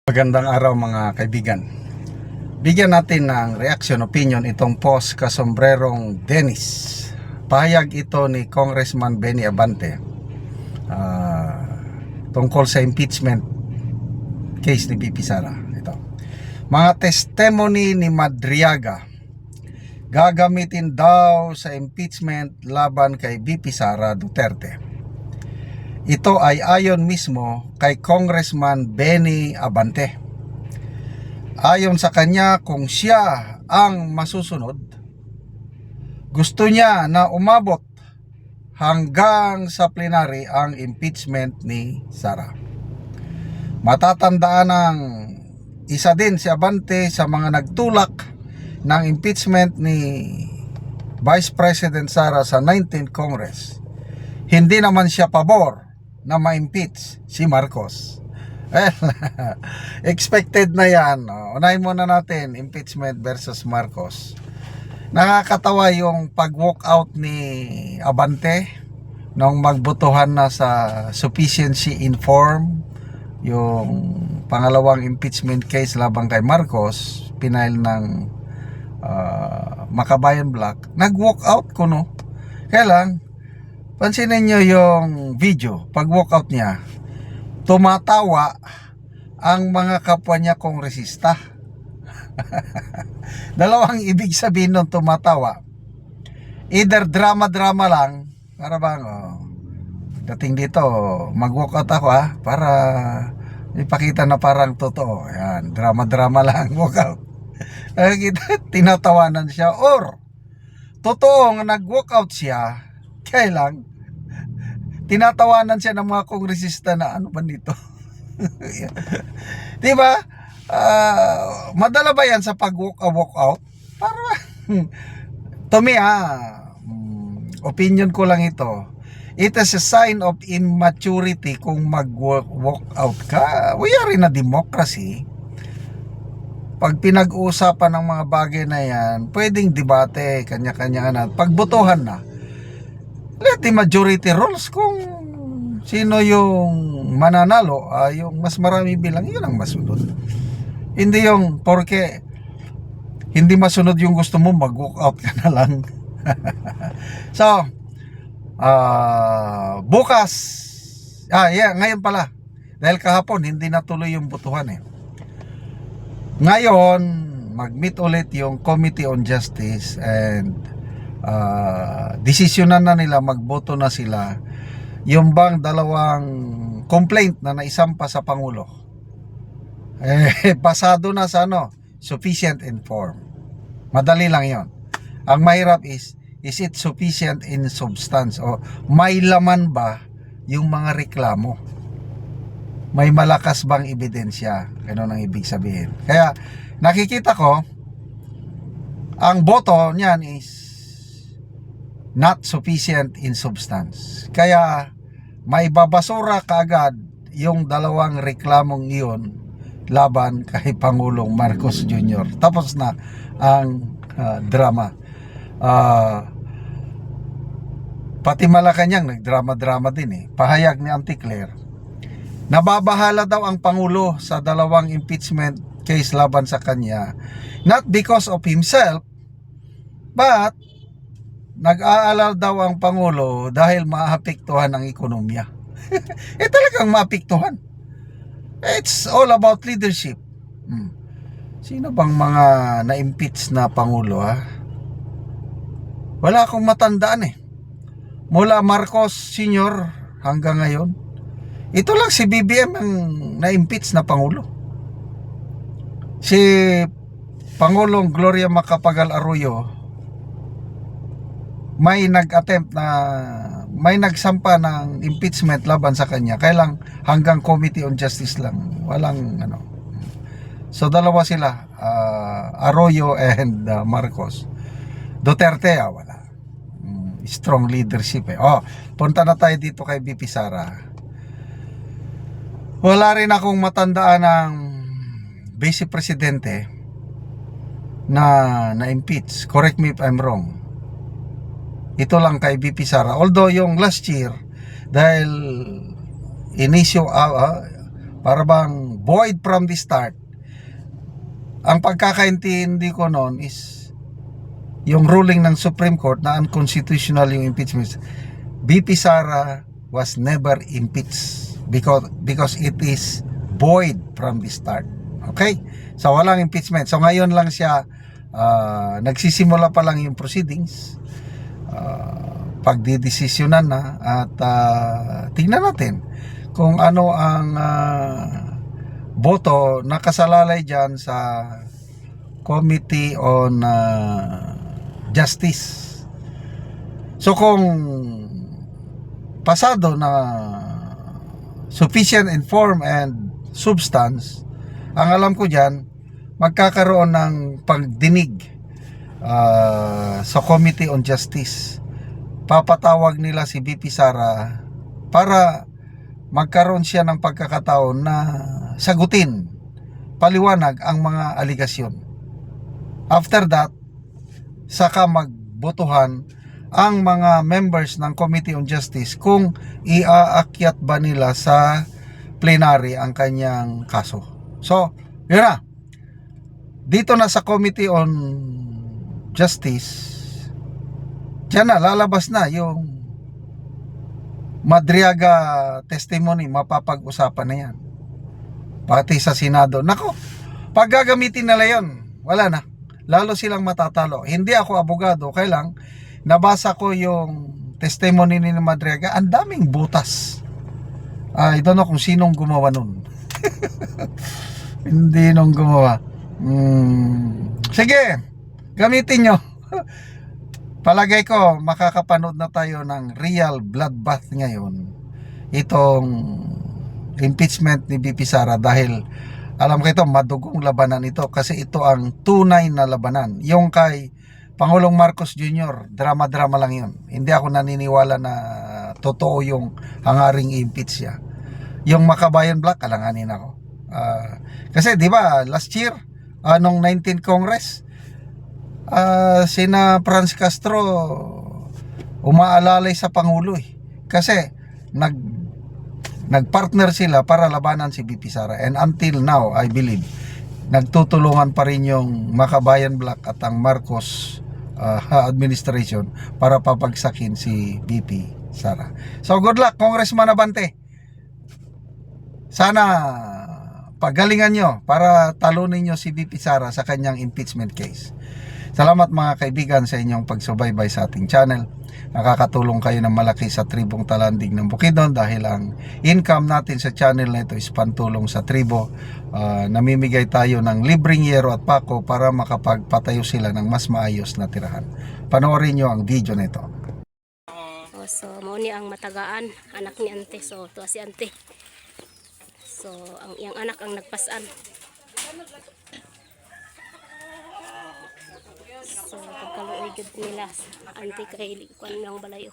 Magandang araw mga kaibigan. Bigyan natin ng reaction opinion itong post kasombrerong Dennis. Pahayag ito ni Congressman Benny Abante tungkol sa impeachment case ni VP Sara. Ito. Mga testimony ni Madriaga gagamitin daw sa impeachment laban kay VP Sara Duterte. Ito ay ayon mismo kay Congressman Benny Abante. Ayon sa kanya, kung siya ang masusunod, gusto niya na umabot hanggang sa plenary ang impeachment ni Sara. Matatandaan ng isa din si Abante sa mga nagtulak ng impeachment ni Vice President Sara sa 19th Congress. Hindi naman siya pabor na ma-impeach si Marcos. Expected na yan. Unahin muna natin impeachment versus Marcos. Nakakatawa yung pag-walk out ni Abante nung magbotohan na sa sufficiency in form yung pangalawang impeachment case labang kay Marcos, pinail ng Makabayan Black. Nag-walk out ko, no? Kaya lang, pansinin nyo yung video, pag walkout niya, tumatawa ang mga kapwa niya kongresista. Dalawang ibig sabihin nun tumatawa. Either drama-drama lang, para bang, dating dito, mag-walkout ako para ipakita na parang totoo. Yan, drama-drama lang, walkout. Tinatawanan siya, or totoo nga nag-walkout siya, kaya lang, tinatawanan siya ng mga kongresista na ano ba nito? Diba? Madala ba yan sa pag-walk out? Para, to me opinion ko lang ito. It is a sign of immaturity kung mag-walk out ka. We are in a democracy. Pag pinag-uusapan ng mga bagay na yan, pwedeng debate, kanya-kanya na. Pagbotohan na, let the majority rules. Kung sino yung mananalo, yung mas marami bilang, yun ang masunod. Hindi yung porke hindi masunod yung gusto mo, mag-walk out ka na lang. So, bukas, ngayon pala, dahil kahapon hindi natuloy yung botohan ngayon mag-meet ulit yung Committee on Justice and desisyonan na nila, magboto na sila yung bang dalawang complaint na naisampa sa Pangulo pasado na sa sufficient in form. Madali lang yon. Ang mahirap is it sufficient in substance, o may laman ba yung mga reklamo, may malakas bang ebidensya, ganun ang ibig sabihin. Kaya nakikita ko ang boto niyan is not sufficient in substance. Kaya may babasura kaagad yung dalawang reklamong iyon laban kay Pangulong Marcos Jr. Tapos na ang drama. Pati Malacanang nagdrama-drama din Pahayag ni Auntie Claire, nababahala daw ang Pangulo sa dalawang impeachment case laban sa kanya, not because of himself, but nag-aalala daw ang Pangulo dahil maapektuhan ang ekonomiya. Talagang maapektuhan. It's all about leadership. Sino bang mga na-impeach na Pangulo Wala akong matandaan Mula Marcos Sr. hanggang ngayon. Ito lang si BBM ang na-impeach na Pangulo. Si Pangulong Gloria Macapagal Arroyo, may nagsampa ng impeachment laban sa kanya, kaya lang hanggang Committee on Justice lang, walang so dalawa sila, Arroyo and Marcos. Duterte wala. Strong leadership punta na tayo dito kay VP Sara. Wala rin akong matandaan ng Vice Presidente na impeach. Correct me if I'm wrong. Ito lang kay VP Sara. Although yung last year, dahil inisyo Para bang void from the start. Ang pagkakaintindi ko noon is yung ruling ng Supreme Court na unconstitutional yung impeachment. BP Sara was never impeached because it is void from the start. Okay? So walang impeachment. So ngayon lang siya nagsisimula pa lang yung proceedings. Pagdidesisyonan na at tingnan natin kung ano ang boto nakasalalay dyan sa Committee on Justice. So kung pasado na sufficient in form and substance, ang alam ko dyan, magkakaroon ng pagdinig sa Committee on Justice. Papatawag nila si BP Sara para magkaroon siya ng pagkakataon na sagutin, paliwanag ang mga aligasyon. After that, saka magbotohan ang mga members ng Committee on Justice kung iaakyat ba nila sa plenary ang kanyang kaso. So, yun na. Dito na sa Committee on Justice, diyan na, lalabas na yung Madriaga testimony, mapapag-usapan na yan. Pati sa Senado. Nako, pag gagamitin nila yun, wala na. Lalo silang matatalo. Hindi ako abogado, kaya lang, nabasa ko yung testimony ni Madriaga, ang daming butas. I don't know kung sinong gumawa nun. Hindi nung gumawa. Sige, gamitin nyo. Palagay ko makakapanood na tayo ng real bloodbath ngayon, itong impeachment ni BP Sara, dahil alam ko ito, madugong labanan ito, kasi ito ang tunay na labanan. Yung kay Pangulong Marcos Jr., drama-drama lang yun. Hindi ako naniniwala na totoo yung hangaring impeach siya. Yung Makabayan Black, alanganin ako. Kasi di ba last year, nung 19th Congress, sina Franz Castro umaalalay sa Pangulo kasi nagpartner sila para labanan si BP Sara, and until now I believe nagtutulungan pa rin yung Makabayan Black at ang Marcos administration para papagsakin si BP Sara. So good luck, Congressman Abante. Sana pagalingan nyo para talunin nyo si BP Sara sa kanyang impeachment case. Salamat mga kaibigan sa inyong pagsubaybay sa ating channel. Nakakatulong kayo ng malaki sa tribong Talandig ng Bukidnon dahil ang income natin sa channel na ito is pantulong sa tribo. Namimigay tayo ng libreng yero at pako para makapagpatayo sila ng mas maayos na tirahan. Panoorin nyo ang video na ito. So mao ni ang matagaan, anak ni ante. So to si ante. So ang iyang anak ang nagpasan. So pagkaluoy gud nila ante kay kuan ng balayo.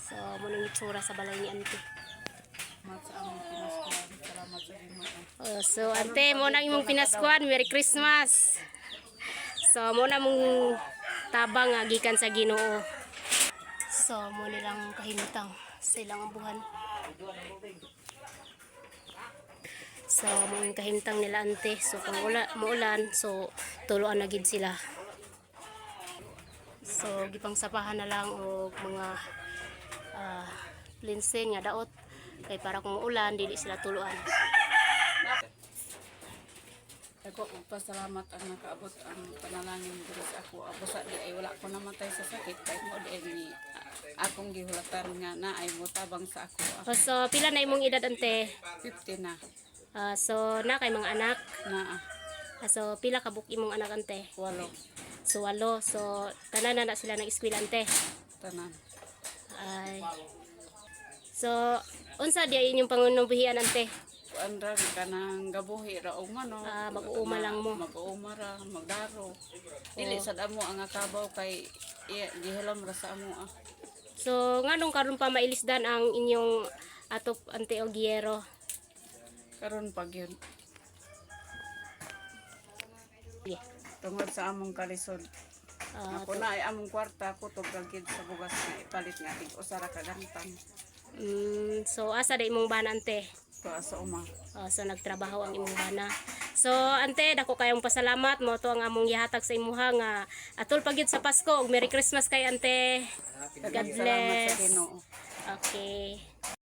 So mo nang itsura sa balay ni ante. So ante mo nang imong pinaskuan, Merry Christmas. So mo na mong tabang nga gikan sa Ginoo. So mo nilang kahimtang sa ilang buhan. So mga kahimtang nila ante. So kung muulan, so tuluan na gid sila. So gipang sapahan na lang og mga linsen nga daot kay para kung uulan dili sila tuluan. Ako pasalamat ang nakaabot ang panalangin diri sa ako. Busa di ay wala ko namatay sa sakit kay mo di ni akong gihulatan nga na ay motabang sa ako. So pila na imong edad ante? 50 na. So na kay mga anak. Na So pila ka buk imong anak ante? 8 So 8. So tanan na sila nag eskwela ante. tanan. Ay. So unsa di inyong pangunubihian ante? Andra kanang gabuhi ra og mano. Mag-uuma lang mo. Mag-uuma ra, magdaro. Dili sad amo ang kabaw kay gihilam ra sa amo. So nganong karon pa mailisdan ang inyong atop ante og giyero? Karon pag yun. Yeah. Tungod sa among kalisod. Ako na ay among kwarta ko tog kagid sa bugas nga ipalit nga tig usara ka gantang. So asa da imong bana ante? Ko sa uma. So nagtrabaho ang imong bana. So ante, dako kayong pasalamat mo to ang among gihatag sa imuha nga atol pa gyud sa Pasko ug Merry Christmas kay ante. God Salamat sa bless. Ginoo. Okay.